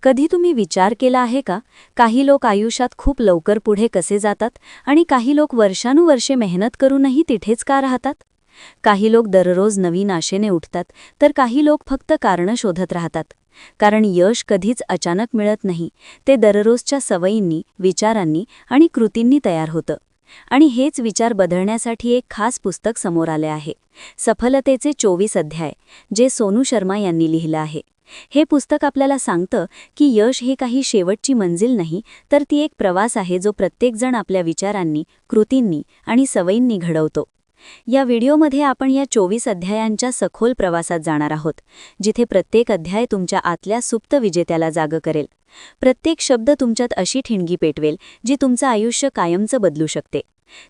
कधी तुम्ही विचार केला आहे का? काही लोक आयुष्यात खूप लवकर पुढे कसे जातात आणि काही लोक वर्षानुवर्षे मेहनत करूनही तिथेच का राहतात? काही लोक दररोज नवीन आशेने उठतात, तर काही लोक फक्त कारणं शोधत राहतात. कारण यश कधीच अचानक मिळत नाही, ते दररोजच्या सवयींनी, विचारांनी आणि कृतींनी तयार होतं. आणि हेच विचार बदलण्यासाठी एक खास पुस्तक समोर आले आहे, सफलतेचे 24 अध्याय, जे सोनू शर्मा यांनी लिहिलं आहे. हे पुस्तक आपल्याला सांगतं की यश ही काही शेवटची मंजिल नाही, तर ती एक प्रवास आहे जो प्रत्येकजण आपल्या विचारांनी, कृतींनी आणि सवयींनी घडवतो. या व्हिडिओमध्ये आपण या 24 अध्यायांच्या सखोल प्रवासात जाणार आहोत, जिथे प्रत्येक अध्याय तुमच्या आतल्या सुप्त विजेत्याला जाग करेल. प्रत्येक शब्द तुमच्यात अशी ठिणगी पेटवेल जी तुमचं आयुष्य कायमचं बदलू शकते.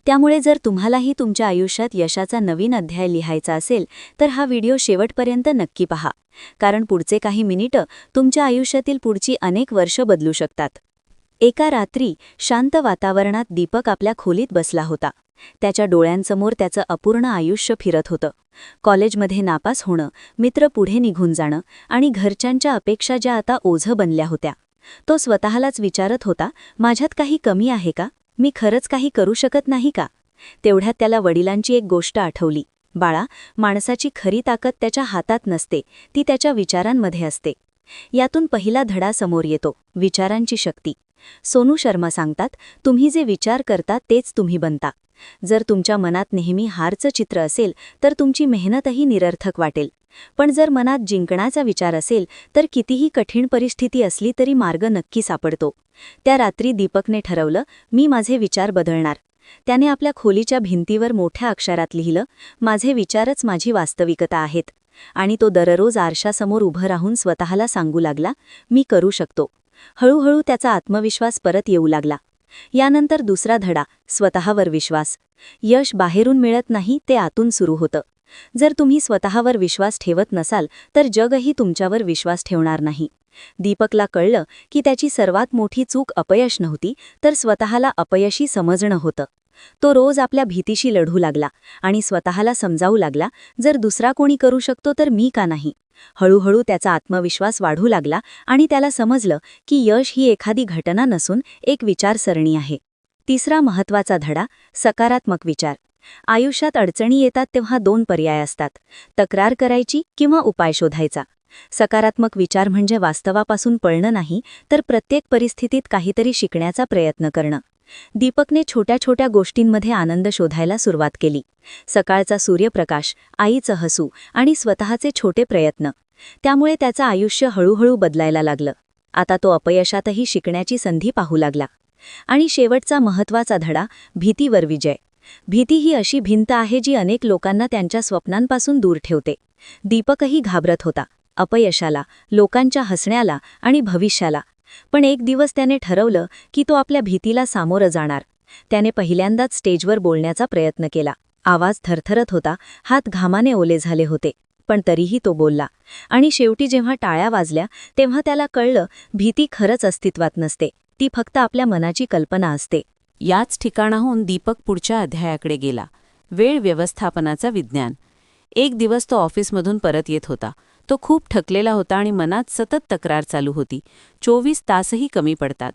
त्यामुळे जर तुम्हालाही तुमच्या आयुष्यात यशाचा नवीन अध्याय लिहायचा असेल, तर हा व्हिडिओ शेवटपर्यंत नक्की पहा. कारण पुढचे काही मिनिटं तुमच्या आयुष्यातील पुढची अनेक वर्ष बदलू शकतात. एका रात्री शांत वातावरणात दीपक आपल्या खोलीत बसला होता. त्याच्या डोळ्यांसमोर त्याचं अपूर्ण आयुष्य फिरत होतं. कॉलेजमध्ये नापास होणं, मित्र पुढे निघून जाणं आणि घरच्यांच्या अपेक्षा ज्या आता ओझं बनल्या होत्या. तो स्वतःलाच विचारत होता, माझ्यात काही कमी आहे का? मी खरंच काही करू शकत नाही का? तेवढ्यात त्याला वडिलांची एक गोष्ट आठवली. बाळा, माणसाची खरी ताकद त्याच्या हातात नसते, ती त्याच्या विचारांमध्ये असते. यातून पहिला धडा समोर येतो, विचारांची शक्ती. सोनू शर्मा सांगतात, तुम्ही जे विचार करता तेच तुम्ही बनता. जर तुमच्या मनात नेहमी हारचं चित्र असेल, तर तुमची मेहनतही निरर्थक वाटेल. पण जर मनात जिंकण्याचा विचार असेल, तर कितीही कठीण परिस्थिती असली तरी मार्ग नक्की सापडतो. त्या रात्री दीपकने ठरवलं, मी माझे विचार बदलणार. त्याने आपल्या खोलीच्या भिंतीवर मोठ्या अक्षरात लिहिलं, माझे विचारच माझी वास्तविकता आहेत. आणि तो दररोज आरशासमोर उभं राहून स्वतःला सांगू लागला, मी करू शकतो. हळूहळू त्याचा आत्मविश्वास परत येऊ लागला. यानंतर दुसरा धडा, स्वतःवर विश्वास. यश बाहेरून मिळत नाही, ते आतून सुरू होतं. जर तुम्ही स्वतःवर विश्वास ठेवत नसाल, तर जगही तुमच्यावर विश्वास ठेवणार नाही. दीपकला कळलं की त्याची सर्वात मोठी चूक अपयश नव्हती, तर स्वतःला अपयशी समजणं होतं. तो रोज आपल्या भीतीशी लढू लागला आणि स्वतःला समजावू लागला, जर दुसरा कोणी करू शकतो तर मी का नाही? हळूहळू त्याचा आत्मविश्वास वाढू लागला आणि त्याला समजलं की यश ही एखादी घटना नसून एक विचारसरणी आहे. तिसरा महत्त्वाचा धडा, सकारात्मक विचार. आयुष्यात अडचणी येतात तेव्हा दोन पर्याय असतात, तक्रार करायची किंवा उपाय शोधायचा. सकारात्मक विचार म्हणजे वास्तवापासून पळणं नाही, तर प्रत्येक परिस्थितीत काहीतरी शिकण्याचा प्रयत्न करणं. दीपकने छोट्या छोट्या गोष्टींमध्ये आनंद शोधायला सुरुवात केली. सकाळचा सूर्यप्रकाश, आईचं हसू आणि स्वतःचे छोटे प्रयत्न. त्यामुळे त्याचं आयुष्य हळूहळू बदलायला लागलं. आता तो अपयशातही शिकण्याची संधी पाहू लागला. आणि शेवटचा महत्त्वाचा धडा, भीतीवर विजय. भीती ही अशी भिंत आहे जी अनेक लोकांना त्यांच्या स्वप्नांपासून दूर ठेवते. दीपकही घाबरत होता, अपयशाला, लोकांच्या हसण्याला आणि भविष्याला. पण एक दिवस त्याने ठरवलं की तो आपल्या भीतीला सामोरं जाणार. त्याने पहिल्यांदाच स्टेजवर बोलण्याचा प्रयत्न केला. आवाज थरथरत होता, हात घामाने ओले झाले होते, पण तरीही तो बोलला. आणि शेवटी जेव्हा टाळ्या वाजल्या, तेव्हा त्याला कळलं, भीती खरंच अस्तित्वात नसते, ती फक्त आपल्या मनाची कल्पना असते. याच ठिकाणाहून दीपक पुढच्या अध्यायाकडे गेला, वेळ व्यवस्थापनाचा विज्ञान. एक दिवस तो ऑफिसमधून परत येत होता. तो खूप थकलेला होता आणि मनात सतत तक्रार चालू होती, 24 तासही कमी पडतात.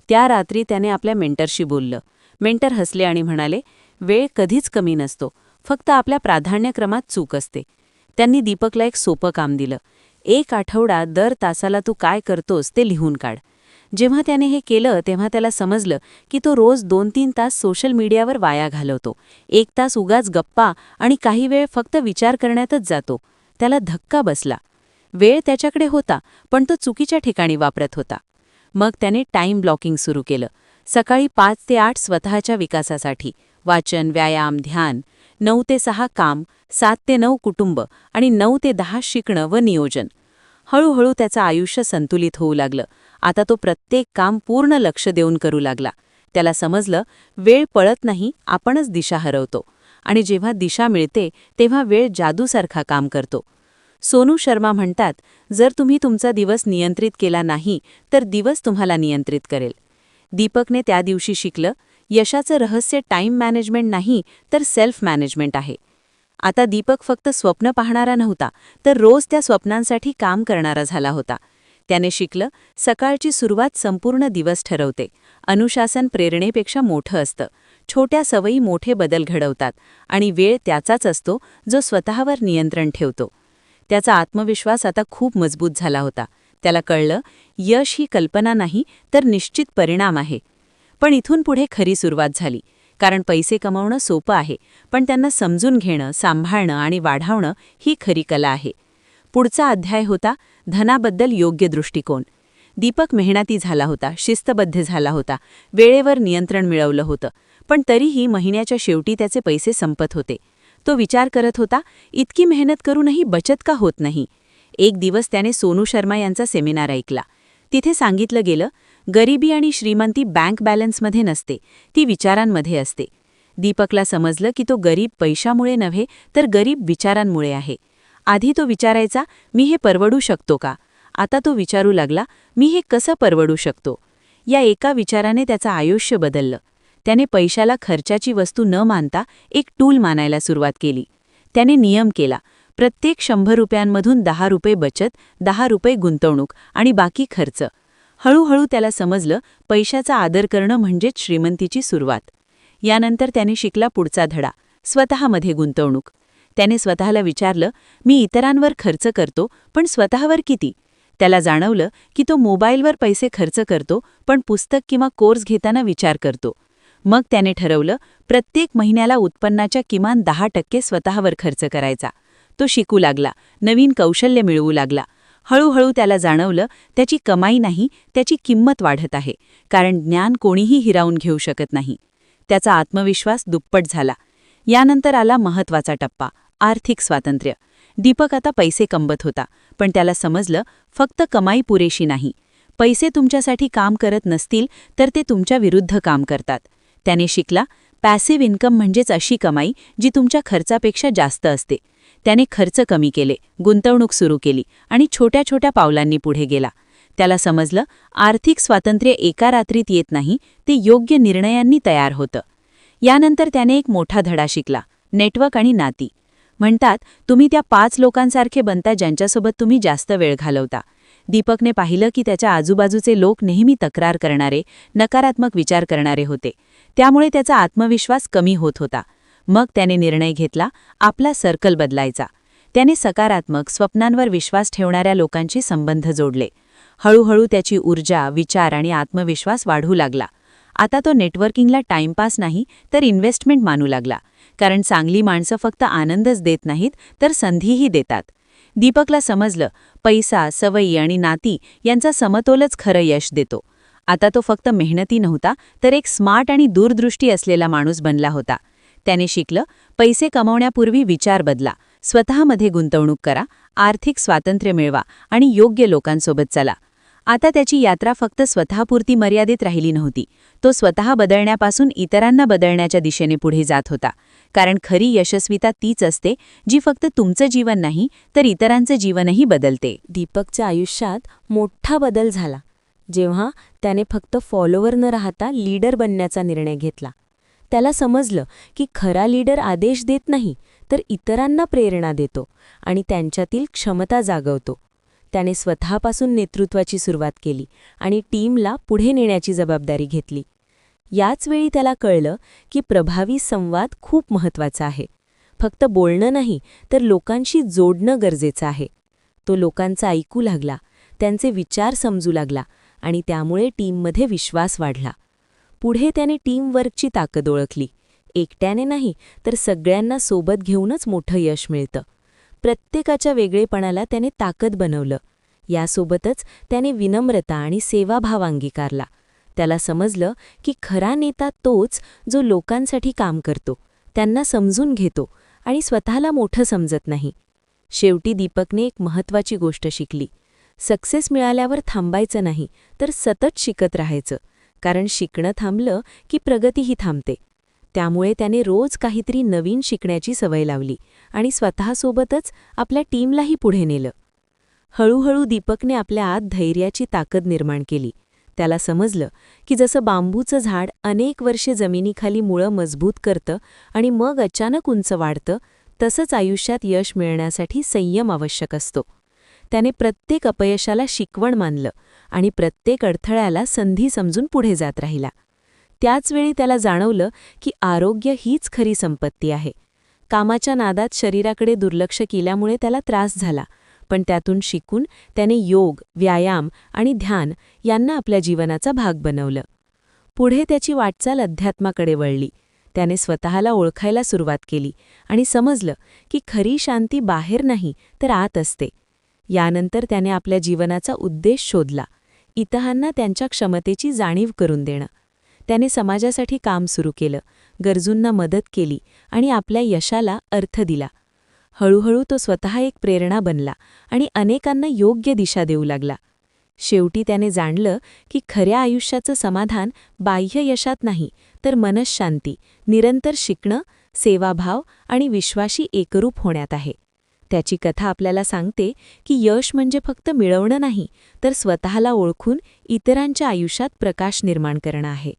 त्या रात्री त्याने आपल्या मेंटरशी बोललं. मेंटर हसले आणि म्हणाले, वेळ कधीच कमी नसतो, फक्त आपल्या प्राधान्यक्रमात चूक असते. त्यांनी दीपकला एक सोपं काम दिलं, 1 आठवडा दर तासाला तू काय करतोस ते लिहून काढ. जेव्हा त्याने हे केलं तेव्हा त्याला समजलं की तो रोज 2-3 तास सोशल मीडियावर वाया घालवतो, 1 तास उगाच गप्पा आणि काही वेळ फक्त विचार करण्यातच जातो. त्याला धक्का बसला. वेळ त्याच्याकडे होता, पण तो चुकीच्या ठिकाणी वापरत होता. मग त्याने टाईम ब्लॉकिंग सुरू केलं. सकाळी 5 ते 8 स्वतःच्या विकासासाठी, वाचन, व्यायाम, ध्यान. 9 ते 6 काम, 7 ते 9 कुटुंब आणि 9 ते 10 शिकणं व नियोजन. हळूहळू त्याचं आयुष्य संतुलित होऊ लागलं. आता तो प्रत्येक काम पूर्ण लक्ष देऊन करू लागला. त्याला समजलं, वेळ पळत नाही, आपणच दिशा हरवतो. आणि जेव्हा दिशा मिळते तेव्हा वेळ जादूसारखा काम करतो. सोनू शर्मा म्हणतात, जर तुम्ही तुमचा दिवस नियंत्रित केला नाही, तर दिवस तुम्हाला नियंत्रित करेल. दीपकने त्या दिवशी शिकलं, यशाचं रहस्य टाईम मॅनेजमेंट नाही, तर सेल्फ मॅनेजमेंट आहे. आता दीपक फक्त स्वप्न पाहणारा नव्हता, तर रोज त्या स्वप्नांसाठी काम करणारा झाला होता. त्याने शिकलं, सकाळची सुरुवात संपूर्ण दिवस ठरवते. अनुशासन प्रेरणेपेक्षा मोठं असतं. छोट्या सवयी मोठे बदल घडवतात आणि वेळ त्याचाच असतो जो स्वतःवर नियंत्रण ठेवतो. त्याचा आत्मविश्वास आता खूप मजबूत झाला होता. त्याला कळलं, यश ही कल्पना नाही तर निश्चित परिणाम आहे. पण इथून पुढे खरी सुरुवात झाली. कारण पैसे कमावणं सोपं आहे, पण त्यांना समजून घेणं, सांभाळणं आणि वाढवणं ही खरी कला आहे. पुढचा अध्याय होता धनाबद्दल योग्य दृष्टिकोन. दीपक मेहनती झाला होता, शिस्तबद्ध झाला होता, वेळेवर नियंत्रण मिळवलं होतं. पण तरीही महिन्याच्या शेवटी त्याचे पैसे संपत होते. तो विचार करत होता, इतकी मेहनत करूनही बचत का होत नाही. एक दिवस त्याने सोनू शर्मा यांचा सेमिनार ऐकला. तिथे सांगितलं गेलं, गरिबी आणि श्रीमंती बँक बॅलन्समध्ये नसते, ती विचारांमध्ये असते. दीपकला समजलं की तो गरीब पैशामुळे नव्हे तर गरीब विचारांमुळे आहे. आधी तो विचारायचा, मी हे परवडू शकतो का? आता तो विचारू लागला, मी हे कसं परवडू शकतो? या एका विचाराने त्याचं आयुष्य बदललं. त्याने पैशाला खर्चाची वस्तू न मानता एक टूल मानायला सुरुवात केली. त्याने नियम केला, प्रत्येक 100 रुपयांमधून 10 रुपये बचत, 10 रुपये गुंतवणूक आणि बाकी खर्च. हळूहळू त्याला समजलं, पैशाचा आदर करणं म्हणजेच श्रीमंतीची सुरुवात. यानंतर त्याने शिकला पुढचा धडा, स्वतःमध्ये गुंतवणूक. त्याने स्वतःला विचारलं, मी इतरांवर खर्च करतो, पण स्वतःवर किती? त्याला जाणवलं की तो मोबाईलवर पैसे खर्च करतो, पण पुस्तक किंवा कोर्स घेताना विचार करतो. मग त्याने ठरवलं, प्रत्येक महिन्याला उत्पन्नाच्या किमान 10% स्वतःवर खर्च करायचा. तो शिकू लागला, नवीन कौशल्य मिळवू लागला. हळूहळू त्याला जाणवलं, त्याची कमाई नाही, त्याची किंमत वाढत आहे, कारण ज्ञान कोणीही हिरावून घेऊ शकत नाही. त्याचा आत्मविश्वास दुप्पट झाला. यानंतर आला महत्त्वाचा टप्पा, आर्थिक स्वातंत्र्य. दीपक आता पैसे कमवत होता, पण त्याला समजलं, फक्त कमाई पुरेशी नाही. पैसे तुमच्यासाठी काम करत नसतील तर ते तुमच्या विरुद्ध काम करतात. त्याने शिकला, पॅसिव्ह इन्कम म्हणजेच अशी कमाई जी तुमच्या खर्चापेक्षा जास्त असते. त्याने खर्च कमी केले, गुंतवणूक सुरू केली आणि छोट्या छोट्या पावलांनी पुढे गेला. त्याला समजलं, आर्थिक स्वातंत्र्य एका रात्रीत येत नाही, ते योग्य निर्णयांनी तयार होतं. यानंतर त्याने एक मोठा धडा शिकला, नेटवर्क आणि नाती. म्हणतात, तुम्ही त्या 5 लोकांसारखे बनता ज्यांच्यासोबत तुम्ही जास्त वेळ घालवता. दीपकने पाहिलं की त्याच्या आजूबाजूचे लोक नेहमी तक्रार करणारे, नकारात्मक विचार करणारे होते. त्यामुळे त्याचा आत्मविश्वास कमी होत होता. मग त्याने निर्णय घेतला, आपला सर्कल बदलायचा. त्याने सकारात्मक, स्वप्नांवर विश्वास ठेवणाऱ्या लोकांशी संबंध जोडले. हळूहळू त्याची ऊर्जा, विचार आणि आत्मविश्वास वाढू लागला. आता तो नेटवर्किंगला टाइमपास नाही तर इन्व्हेस्टमेंट मानू लागला. कारण चांगली माणसं फक्त आनंदच देत नाहीत तर संधीही देतात. दीपकला समजलं, पैसा, सवयी आणि नाती यांचा समतोलच खरं यश देतो. आता तो फक्त मेहनती नव्हता तर एक स्मार्ट आणि दूरदृष्टी असलेला माणूस बनला होता. त्याने शिकलं, पैसे कमवण्यापूर्वी विचार बदला, स्वतःमध्ये गुंतवणूक करा, आर्थिक स्वातंत्र्य मिळवा आणि योग्य लोकांसोबत चला. आता त्याची यात्रा फक्त स्वतःपुरती मर्यादित राहिली नव्हती. तो स्वतः बदलण्यापासून इतरांना बदलण्याच्या दिशेने पुढे जात होता. कारण खरी यशस्वीता तीच असते जी फक्त तुमचं जीवन नाही तर इतरांचं जीवनही बदलते. दीपकच्या आयुष्यात मोठा बदल झाला जेव्हा त्याने फक्त फॉलोवर न राहता लीडर बनण्याचा निर्णय घेतला. त्याला समजलं की खरा लीडर आदेश देत नाही तर इतरांना प्रेरणा देतो आणि त्यांच्यातील क्षमता जागवतो. त्याने स्वतःपासून नेतृत्वाची सुरुवात केली आणि टीमला पुढे नेण्याची जबाबदारी घेतली. याच वेळी त्याला कळलं की प्रभावी संवाद खूप महत्त्वाचा आहे. फक्त बोलणं नाही तर लोकांशी जोडणं गरजेचं आहे. तो लोकांचं ऐकू लागला, त्यांचे विचार समजू लागला आणि त्यामुळे टीममध्ये विश्वास वाढला. पुढे त्याने टीमवर्कची ताकद ओळखली. एकट्याने नाही तर सगळ्यांना सोबत घेऊनच मोठं यश मिळतं. प्रत्येकाच्या वेगळेपणाला त्याने ताकद बनवलं. यासोबतच त्याने विनम्रता आणि सेवाभाव अंगीकारला. त्याला समजलं की खरा नेता तोच जो लोकांसाठी काम करतो, त्यांना समजून घेतो आणि स्वतःला मोठं समजत नाही. शेवटी दीपकने एक महत्त्वाची गोष्ट शिकली. सक्सेस मिळाल्यावर थांबायचं नाही तर सतत शिकत राहायचं. कारण शिकणं थांबलं की प्रगतीही थांबते. त्यामुळे त्याने रोज काहीतरी नवीन शिकण्याची सवय लावली आणि स्वतःसोबतच आपल्या टीमलाही पुढे नेलं. हळूहळू दीपकने आपल्या आत धैर्याची ताकद निर्माण केली. त्याला समजलं की जसं बांबूचं झाड अनेक वर्षे जमिनीखाली मुळं मजबूत करतं आणि मग अचानक उंच वाढतं, तसंच आयुष्यात यश मिळण्यासाठी संयम आवश्यक असतो. त्याने प्रत्येक अपयशाला शिकवण मानलं आणि प्रत्येक अडथळ्याला संधी समजून पुढे जात राहिला. त्याचवेळी त्याला जाणवलं की आरोग्य हीच खरी संपत्ती आहे. कामाच्या नादात शरीराकडे दुर्लक्ष केल्यामुळे त्याला त्रास झाला, पण त्यातून शिकून त्याने योग, व्यायाम आणि ध्यान यांना आपल्या जीवनाचा भाग बनवलं. पुढे त्याची वाटचाल अध्यात्माकडे वळली. त्याने स्वतःला ओळखायला सुरुवात केली आणि समजलं की खरी शांती बाहेर नाही तर आत असते. यानंतर त्याने आपल्या जीवनाचा उद्देश शोधला, इतरांना त्यांच्या क्षमतेची जाणीव करून देणं. त्याने समाजासाठी काम सुरू केलं, गरजूंना मदत केली आणि आपल्या यशाला अर्थ दिला. हळूहळू तो स्वतः एक प्रेरणा बनला आणि अनेकांना योग्य दिशा देऊ लागला. शेवटी त्याने जाणलं की खऱ्या आयुष्याचं समाधान बाह्य यशात नाही तर मनःशांती, निरंतर शिकणं, सेवाभाव आणि विश्वाशी एकरूप होण्यात आहे. त्याची कथा आपल्याला सांगते की यश म्हणजे फक्त मिळवणं नाही तर स्वतःला ओळखून इतरांच्या आयुष्यात प्रकाश निर्माण करणं आहे.